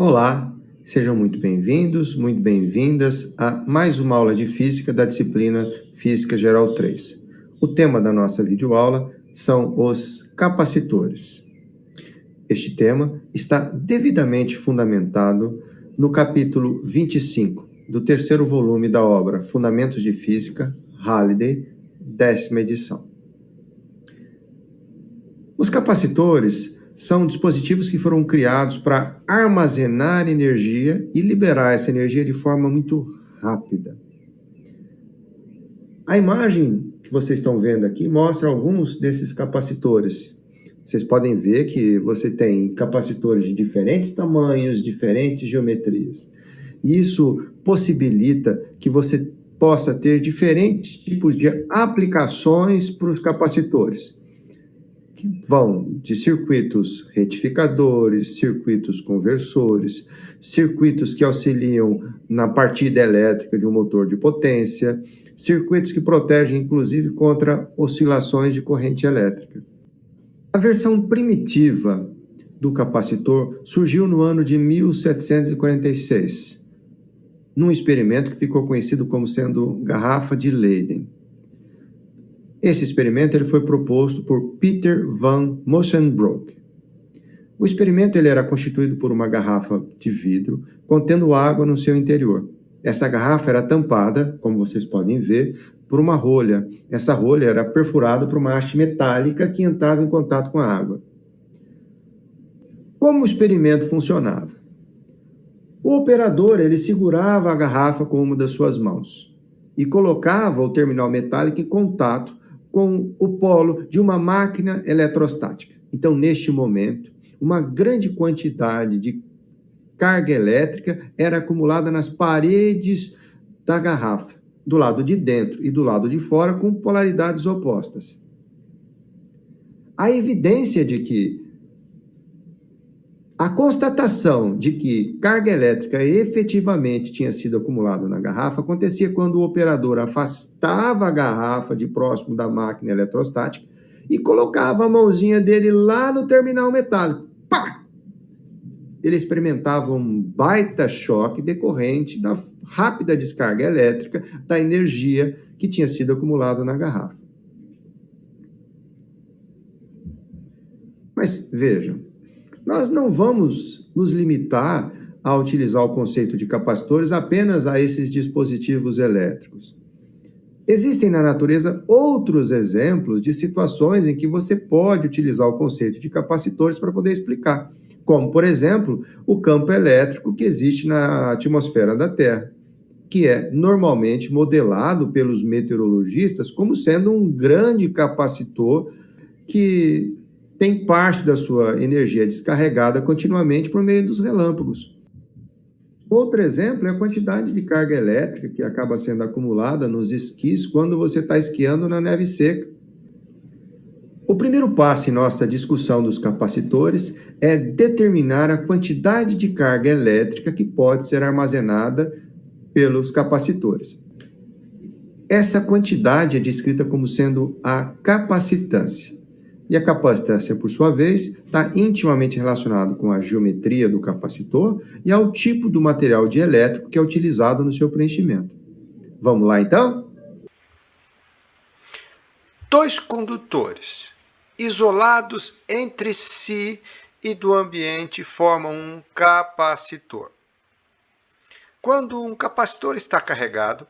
Olá, sejam muito bem-vindos, muito bem-vindas a mais uma aula de Física da disciplina Física Geral 3. O tema da nossa videoaula são os capacitores. Este tema está devidamente fundamentado no capítulo 25 do terceiro volume da obra Fundamentos de Física, Halliday, 10ª edição. Os capacitores são dispositivos que foram criados para armazenar energia e liberar essa energia de forma muito rápida. A imagem que vocês estão vendo aqui mostra alguns desses capacitores. Vocês podem ver que você tem capacitores de diferentes tamanhos, diferentes geometrias. Isso possibilita que você possa ter diferentes tipos de aplicações para os capacitores, que vão de circuitos retificadores, circuitos conversores, circuitos que auxiliam na partida elétrica de um motor de potência, circuitos que protegem, inclusive, contra oscilações de corrente elétrica. A versão primitiva do capacitor surgiu no ano de 1746, num experimento que ficou conhecido como sendo garrafa de Leyden. Esse experimento ele foi proposto por Peter van Musschenbroek. O experimento ele era constituído por uma garrafa de vidro contendo água no seu interior. Essa garrafa era tampada, como vocês podem ver, por uma rolha. Essa rolha era perfurada por uma haste metálica que entrava em contato com a água. Como o experimento funcionava? O operador ele segurava a garrafa com uma das suas mãos e colocava o terminal metálico em contato com o polo de uma máquina eletrostática. Então, neste momento, uma grande quantidade de carga elétrica era acumulada nas paredes da garrafa, do lado de dentro e do lado de fora, com polaridades opostas. A evidência de que a constatação de que carga elétrica efetivamente tinha sido acumulada na garrafa acontecia quando o operador afastava a garrafa de próximo da máquina eletrostática e colocava a mãozinha dele lá no terminal metálico. Pá! Ele experimentava um baita choque decorrente da rápida descarga elétrica da energia que tinha sido acumulada na garrafa. Mas vejam, nós não vamos nos limitar a utilizar o conceito de capacitores apenas a esses dispositivos elétricos. Existem na natureza outros exemplos de situações em que você pode utilizar o conceito de capacitores para poder explicar, como, por exemplo, o campo elétrico que existe na atmosfera da Terra, que é normalmente modelado pelos meteorologistas como sendo um grande capacitor que tem parte da sua energia descarregada continuamente por meio dos relâmpagos. Outro exemplo é a quantidade de carga elétrica que acaba sendo acumulada nos esquis quando você está esquiando na neve seca. O primeiro passo em nossa discussão dos capacitores é determinar a quantidade de carga elétrica que pode ser armazenada pelos capacitores. Essa quantidade é descrita como sendo a capacitância. E a capacitância, por sua vez, está intimamente relacionada com a geometria do capacitor e ao tipo do material dielétrico que é utilizado no seu preenchimento. Vamos lá, então? Dois condutores isolados entre si e do ambiente formam um capacitor. Quando um capacitor está carregado,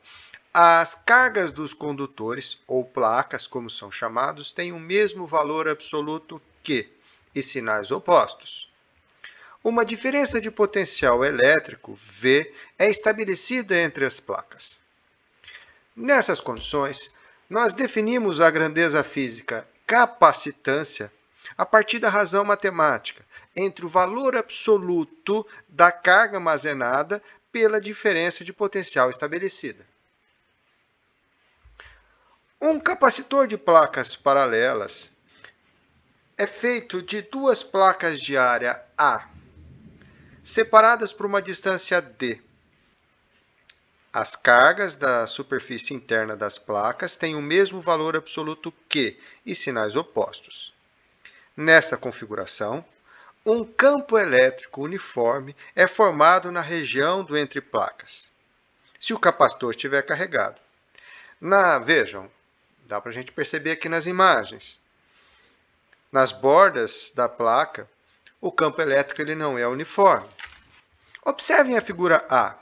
as cargas dos condutores, ou placas, como são chamados, têm o mesmo valor absoluto Q, e sinais opostos. Uma diferença de potencial elétrico, V, é estabelecida entre as placas. Nessas condições, nós definimos a grandeza física capacitância a partir da razão matemática entre o valor absoluto da carga armazenada pela diferença de potencial estabelecida. Um capacitor de placas paralelas é feito de duas placas de área A, separadas por uma distância D. As cargas da superfície interna das placas têm o mesmo valor absoluto Q e sinais opostos. Nesta configuração, um campo elétrico uniforme é formado na região do entre placas, se o capacitor estiver carregado. Vejam, dá para a gente perceber aqui nas imagens. Nas bordas da placa, o campo elétrico ele não é uniforme. Observem a figura A.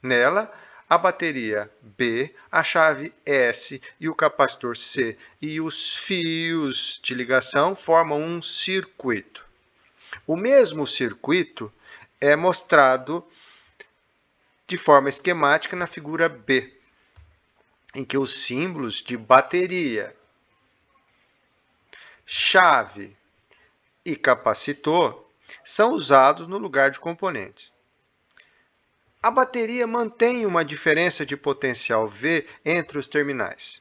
Nela, a bateria B, a chave S e o capacitor C e os fios de ligação formam um circuito. O mesmo circuito é mostrado de forma esquemática na figura B, em que os símbolos de bateria, chave e capacitor são usados no lugar de componentes. A bateria mantém uma diferença de potencial V entre os terminais.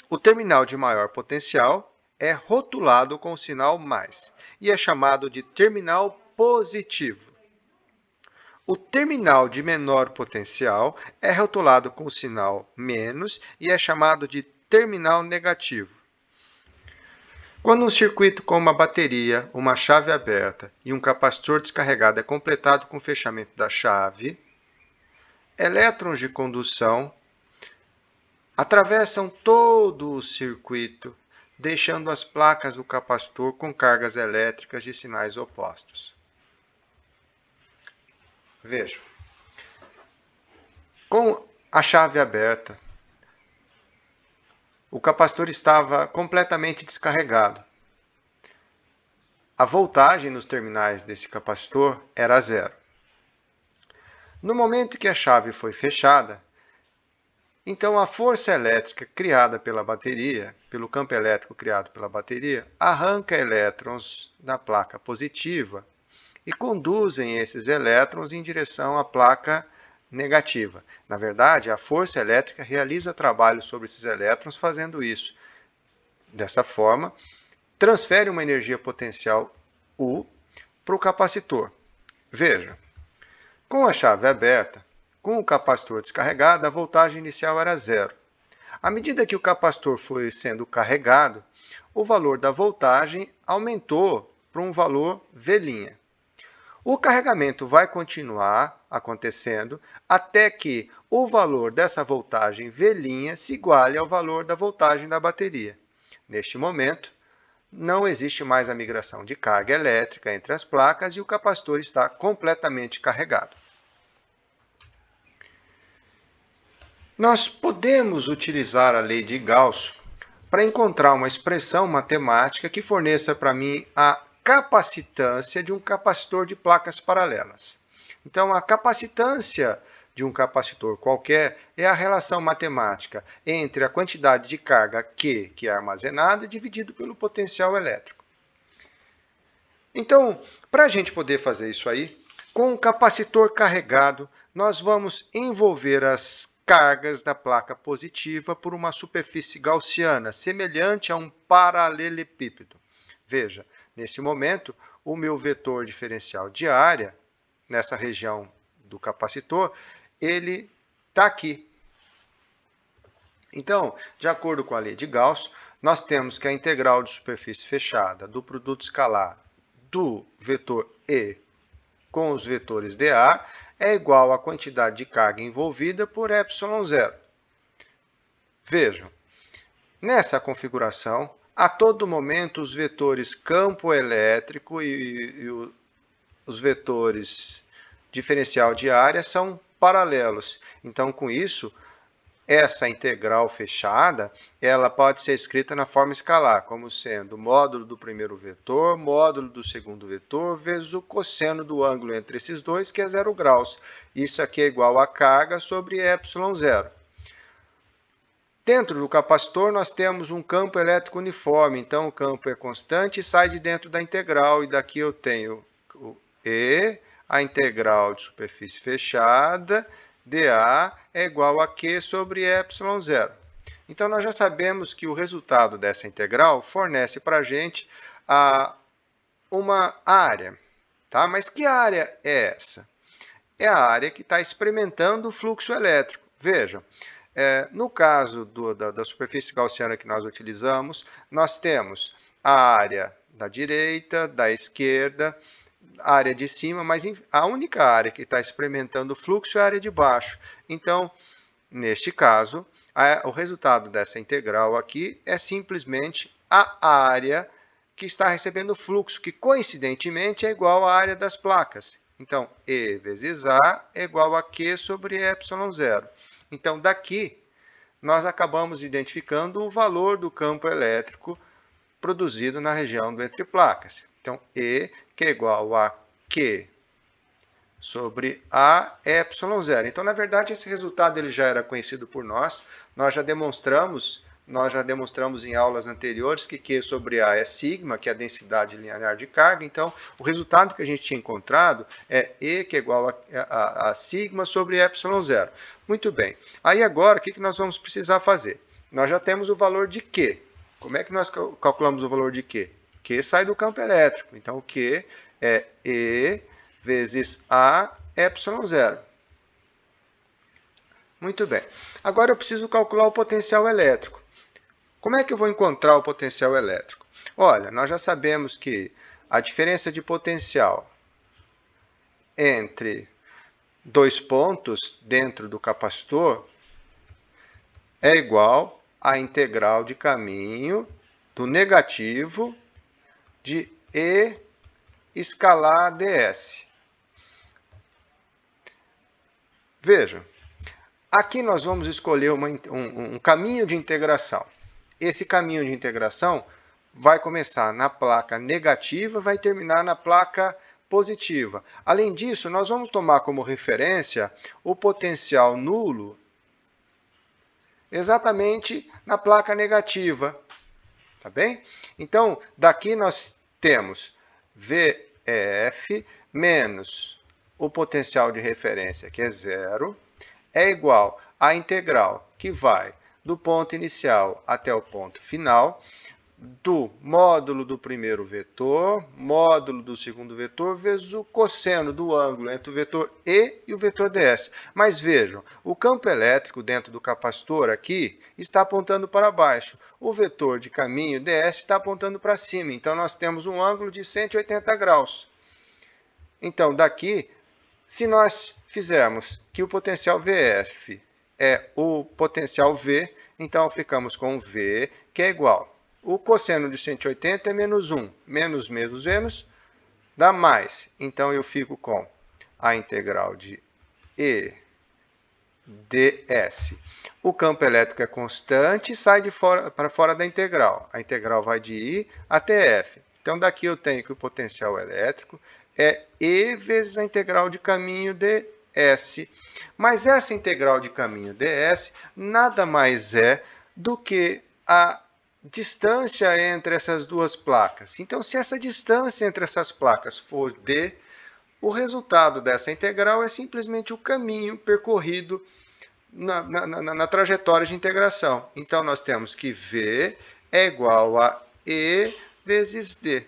O terminal de maior potencial é rotulado com o sinal mais e é chamado de terminal positivo. O terminal de menor potencial é rotulado com o sinal menos e é chamado de terminal negativo. Quando um circuito com uma bateria, uma chave aberta e um capacitor descarregado é completado com o fechamento da chave, elétrons de condução atravessam todo o circuito, deixando as placas do capacitor com cargas elétricas de sinais opostos. Vejam, com a chave aberta, o capacitor estava completamente descarregado. A voltagem nos terminais desse capacitor era zero. No momento que a chave foi fechada, então a força elétrica criada pela bateria, pelo campo elétrico criado pela bateria, arranca elétrons da placa positiva e conduzem esses elétrons em direção à placa negativa. Na verdade, a força elétrica realiza trabalho sobre esses elétrons fazendo isso. Dessa forma, transfere uma energia potencial U para o capacitor. Veja, com a chave aberta, com o capacitor descarregado, a voltagem inicial era zero. À medida que o capacitor foi sendo carregado, o valor da voltagem aumentou para um valor V'. O carregamento vai continuar acontecendo até que o valor dessa voltagem V' se iguale ao valor da voltagem da bateria. Neste momento, não existe mais a migração de carga elétrica entre as placas e o capacitor está completamente carregado. Nós podemos utilizar a lei de Gauss para encontrar uma expressão matemática que forneça para mim a capacitância de um capacitor de placas paralelas. Então, a capacitância de um capacitor qualquer é a relação matemática entre a quantidade de carga Q, que é armazenada, dividido pelo potencial elétrico. Então, para a gente poder fazer isso aí, com o capacitor carregado, nós vamos envolver as cargas da placa positiva por uma superfície gaussiana, semelhante a um paralelepípedo. Veja, nesse momento, o meu vetor diferencial de área, nessa região do capacitor, ele está aqui. Então, de acordo com a lei de Gauss, nós temos que a integral de superfície fechada do produto escalar do vetor E com os vetores dA é igual à quantidade de carga envolvida por ε0. Vejam, nessa configuração, a todo momento os vetores campo elétrico e os vetores diferencial de área são paralelos. Então, com isso, essa integral fechada, ela pode ser escrita na forma escalar, como sendo módulo do primeiro vetor, módulo do segundo vetor, vezes o cosseno do ângulo entre esses dois, que é 0 graus. Isso aqui é igual a carga sobre ε0. Dentro do capacitor, nós temos um campo elétrico uniforme, então o campo é constante e sai de dentro da integral, e daqui eu tenho o E, a integral de superfície fechada, dA é igual a Q sobre ε0. Então, nós já sabemos que o resultado dessa integral fornece para a gente uma área. Tá? Mas que área é essa? É a área que está experimentando o fluxo elétrico. Vejam, no caso da superfície gaussiana que nós utilizamos, nós temos a área da direita, da esquerda área de cima, mas a única área que está experimentando o fluxo é a área de baixo. Então, neste caso, o resultado dessa integral aqui é simplesmente a área que está recebendo o fluxo, que coincidentemente é igual à área das placas. Então, E vezes A é igual a Q sobre ε0. Então, daqui, nós acabamos identificando o valor do campo elétrico produzido na região do entre placas. Então, E, que é igual a Q sobre A ε0. Então, na verdade, esse resultado ele já era conhecido por nós. Nós já demonstramos em aulas anteriores que Q sobre A é sigma, que é a densidade linear de carga. Então, o resultado que a gente tinha encontrado é E, que é igual a sigma sobre ε0. Muito bem. Aí agora, o que nós vamos precisar fazer? Nós já temos o valor de Q. Como é que nós calculamos o valor de Q? Q sai do campo elétrico. Então, o Q é E vezes A ε0. Muito bem. Agora eu preciso calcular o potencial elétrico. Como é que eu vou encontrar o potencial elétrico? Olha, nós já sabemos que a diferença de potencial entre dois pontos dentro do capacitor é igual à integral de caminho do negativo de E escalar ds. Vejam, aqui nós vamos escolher um caminho de integração. Esse caminho de integração vai começar na placa negativa e vai terminar na placa positiva. Além disso, nós vamos tomar como referência o potencial nulo exatamente na placa negativa. Tá bem? Então, daqui nós temos VF menos o potencial de referência, que é zero, é igual à integral que vai do ponto inicial até o ponto final, do módulo do primeiro vetor, módulo do segundo vetor, vezes o cosseno do ângulo entre o vetor E e o vetor ds. Mas vejam, o campo elétrico dentro do capacitor aqui está apontando para baixo. O vetor de caminho ds está apontando para cima. Então, nós temos um ângulo de 180 graus. Então, daqui, se nós fizermos que o potencial VF é o potencial V, então ficamos com V, que é igual. O cosseno de 180 é menos 1. Menos, menos, menos, dá mais. Então, eu fico com a integral de E ds. O campo elétrico é constante e sai para fora da integral. A integral vai de I até F. Então, daqui eu tenho que o potencial elétrico é E vezes a integral de caminho ds. Mas essa integral de caminho ds nada mais é do que a distância entre essas duas placas. Então, se essa distância entre essas placas for d, o resultado dessa integral é simplesmente o caminho percorrido na trajetória de integração. Então, nós temos que V é igual a E vezes D.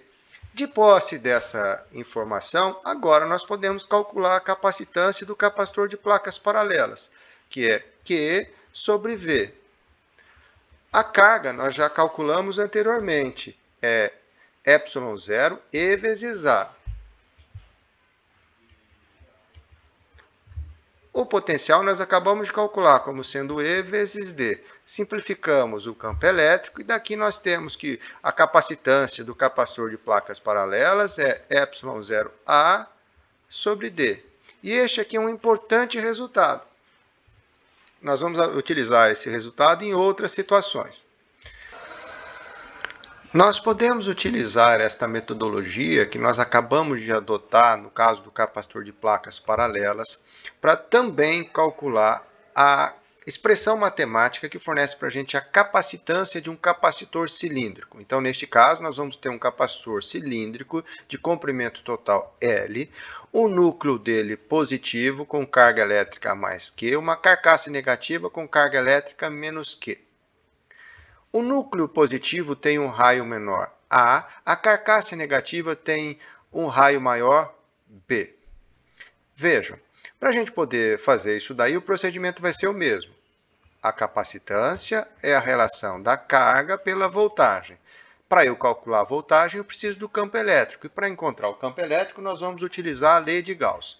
De posse dessa informação, agora nós podemos calcular a capacitância do capacitor de placas paralelas, que é Q sobre V. A carga nós já calculamos anteriormente, é ε0 E vezes A. O potencial nós acabamos de calcular como sendo E vezes D. Simplificamos o campo elétrico e daqui nós temos que a capacitância do capacitor de placas paralelas é ε0A sobre D. E este aqui é um importante resultado. Nós vamos utilizar esse resultado em outras situações. Nós podemos utilizar esta metodologia que nós acabamos de adotar no caso do capacitor de placas paralelas para também calcular a expressão matemática que fornece para a gente a capacitância de um capacitor cilíndrico. Então, neste caso, nós vamos ter um capacitor cilíndrico de comprimento total L, o núcleo dele positivo com carga elétrica mais Q, uma carcaça negativa com carga elétrica menos Q. O núcleo positivo tem um raio menor A carcaça negativa tem um raio maior B. Vejam, para a gente poder fazer isso daí, o procedimento vai ser o mesmo. A capacitância é a relação da carga pela voltagem. Para eu calcular a voltagem, eu preciso do campo elétrico. E para encontrar o campo elétrico, nós vamos utilizar a lei de Gauss.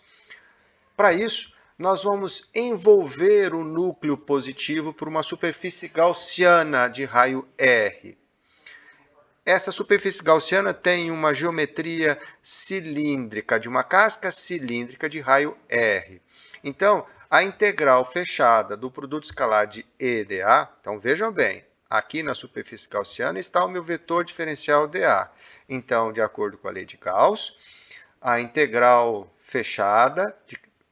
Para isso, nós vamos envolver o núcleo positivo por uma superfície gaussiana de raio R. Essa superfície gaussiana tem uma geometria cilíndrica, de uma casca cilíndrica de raio R. Então, a integral fechada do produto escalar de E dA, então vejam bem, aqui na superfície gaussiana está o meu vetor diferencial dA. Então, de acordo com a lei de Gauss, a integral fechada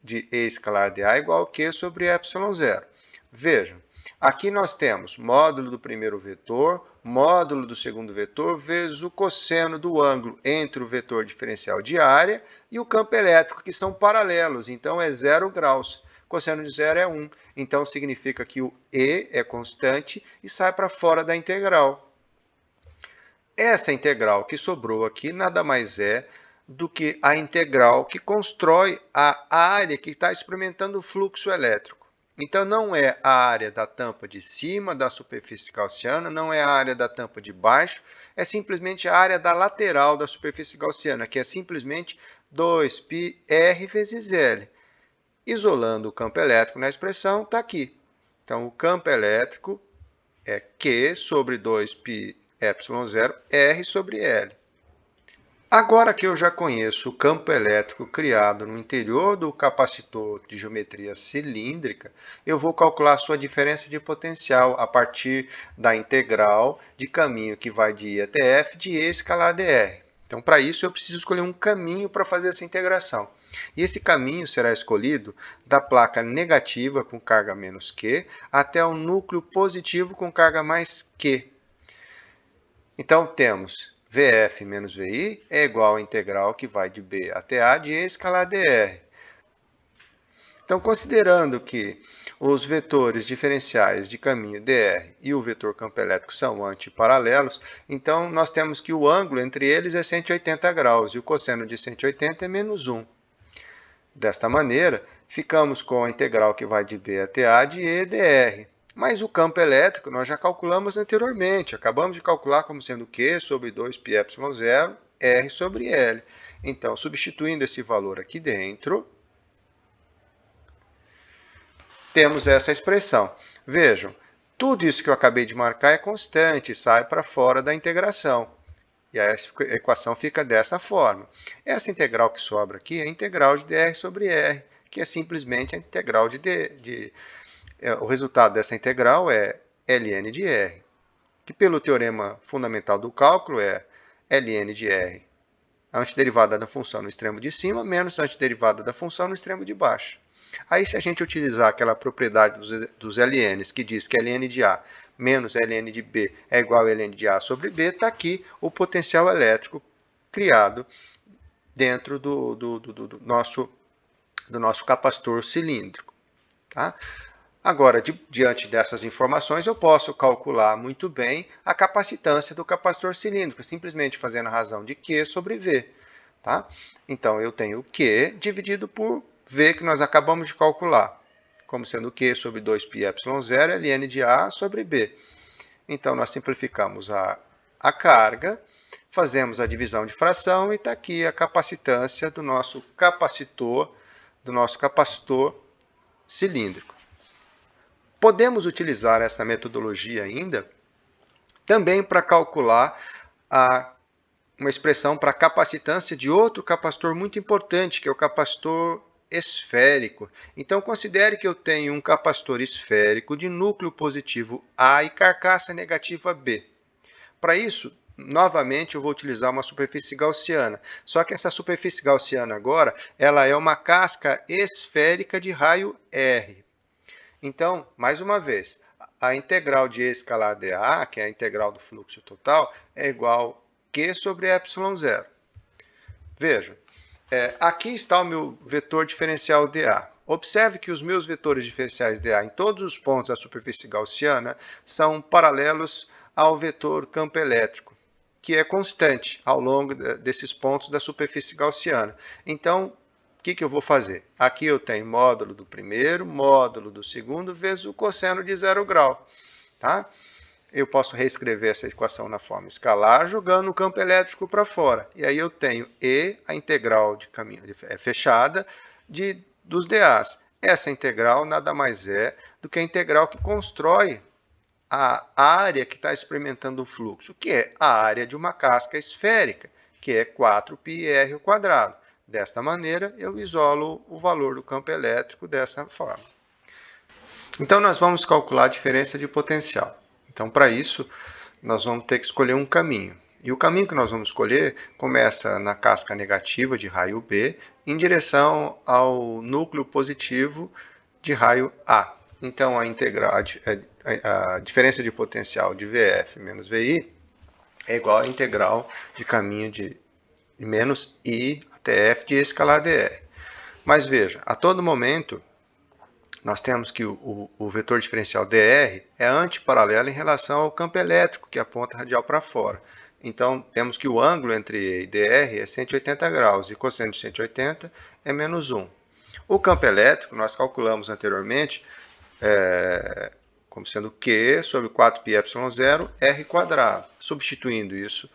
de E escalar dA é igual a Q sobre ε0. Vejam, aqui nós temos módulo do primeiro vetor, módulo do segundo vetor, vezes o cosseno do ângulo entre o vetor diferencial de área e o campo elétrico, que são paralelos, então é 0 graus. Cosseno de 0 é 1, então significa que o E é constante e sai para fora da integral. Essa integral que sobrou aqui nada mais é do que a integral que constrói a área que está experimentando o fluxo elétrico. Então, não é a área da tampa de cima da superfície gaussiana, não é a área da tampa de baixo, é simplesmente a área da lateral da superfície gaussiana, que é simplesmente 2πr vezes L. Isolando o campo elétrico na expressão, está aqui. Então, o campo elétrico é Q sobre 2πε0 R sobre L. Agora que eu já conheço o campo elétrico criado no interior do capacitor de geometria cilíndrica, eu vou calcular sua diferença de potencial a partir da integral de caminho que vai de I até F de E escalar dr. Então, para isso, eu preciso escolher um caminho para fazer essa integração. E esse caminho será escolhido da placa negativa com carga menos Q até o núcleo positivo com carga mais Q. Então, temos VF menos VI é igual à integral que vai de B até A de E escalar dr. Então, considerando que os vetores diferenciais de caminho dr e o vetor campo elétrico são antiparalelos, então nós temos que o ângulo entre eles é 180 graus e o cosseno de 180 é menos 1. Desta maneira, ficamos com a integral que vai de B até A de E dr. Mas o campo elétrico nós já calculamos anteriormente. Acabamos de calcular como sendo Q sobre 2πε0 R sobre L. Então, substituindo esse valor aqui dentro, temos essa expressão. Vejam, tudo isso que eu acabei de marcar é constante, sai para fora da integração. E a equação fica dessa forma. Essa integral que sobra aqui é a integral de dr sobre R, que é simplesmente a integral o resultado dessa integral é ln de R, que pelo teorema fundamental do cálculo é ln de R, a antiderivada da função no extremo de cima, menos a antiderivada da função no extremo de baixo. Aí, se a gente utilizar aquela propriedade dos ln's, que diz que ln de A menos ln de B é igual a ln de A sobre B, está aqui o potencial elétrico criado dentro do nosso capacitor cilíndrico. Tá? Agora, diante dessas informações, eu posso calcular muito bem a capacitância do capacitor cilíndrico, simplesmente fazendo a razão de Q sobre V. Tá? Então, eu tenho Q dividido por V, que nós acabamos de calcular, como sendo Q sobre 2πε0 ln de A sobre B. Então, nós simplificamos a carga, fazemos a divisão de fração e está aqui a capacitância do nosso capacitor cilíndrico. Podemos utilizar essa metodologia ainda também para calcular uma expressão para a capacitância de outro capacitor muito importante, que é o capacitor esférico. Então, considere que eu tenho um capacitor esférico de núcleo positivo A e carcaça negativa B. Para isso, novamente, eu vou utilizar uma superfície gaussiana. Só que essa superfície gaussiana agora, ela é uma casca esférica de raio R. Então, mais uma vez, a integral de E escalar dA, que é a integral do fluxo total, é igual a Q sobre ε0. Vejam, aqui está o meu vetor diferencial dA. Observe que os meus vetores diferenciais dA em todos os pontos da superfície gaussiana são paralelos ao vetor campo elétrico, que é constante ao longo desses pontos da superfície gaussiana. Então, o que eu vou fazer? Aqui eu tenho módulo do primeiro, módulo do segundo, vezes o cosseno de 0 grau. Tá? eu posso reescrever essa equação na forma escalar, jogando o campo elétrico para fora. E aí eu tenho E, a integral de caminho fechada, dos dAs. Essa integral nada mais é do que a integral que constrói a área que está experimentando o fluxo, que é a área de uma casca esférica, que é 4πr². Desta maneira, eu isolo o valor do campo elétrico dessa forma. Então, nós vamos calcular a diferença de potencial. Então, para isso, nós vamos ter que escolher um caminho. E o caminho que nós vamos escolher começa na casca negativa de raio B, em direção ao núcleo positivo de raio A. Então, a diferença de potencial de VF menos VI é igual à integral de caminho de menos I até F de E escalar dr. Mas veja, a todo momento, nós temos que o vetor diferencial dr é antiparalelo em relação ao campo elétrico, que aponta radial para fora. Então, temos que o ângulo entre E e dr é 180 graus, e cosseno de 180 é menos 1. O campo elétrico, nós calculamos anteriormente, como sendo Q sobre 4πε0 r². Substituindo isso,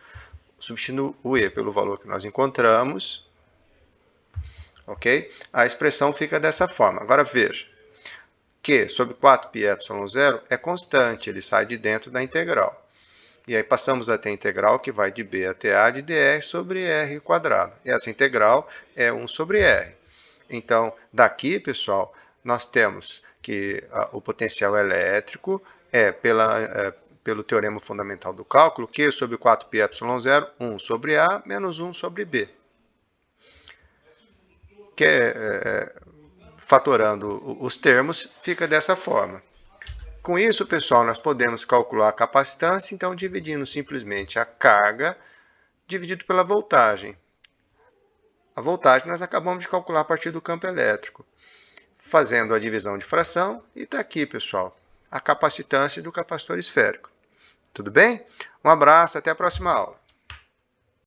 substituindo o E pelo valor que nós encontramos, ok? A expressão fica dessa forma. Agora veja, Q sobre 4πε0 é constante, ele sai de dentro da integral. E aí passamos a ter a integral que vai de B até A de dr sobre r². E essa integral é 1 sobre r. Então, daqui, pessoal, nós temos que o potencial elétrico é, pelo teorema fundamental do cálculo, Q sobre 4πε0, 1 sobre A, menos 1 sobre B. Fatorando os termos, fica dessa forma. Com isso, pessoal, nós podemos calcular a capacitância, então, dividindo simplesmente a carga dividido pela voltagem. A voltagem nós acabamos de calcular a partir do campo elétrico, fazendo a divisão de fração, e está aqui, pessoal, a capacitância do capacitor esférico. Tudo bem? Um abraço, até a próxima aula.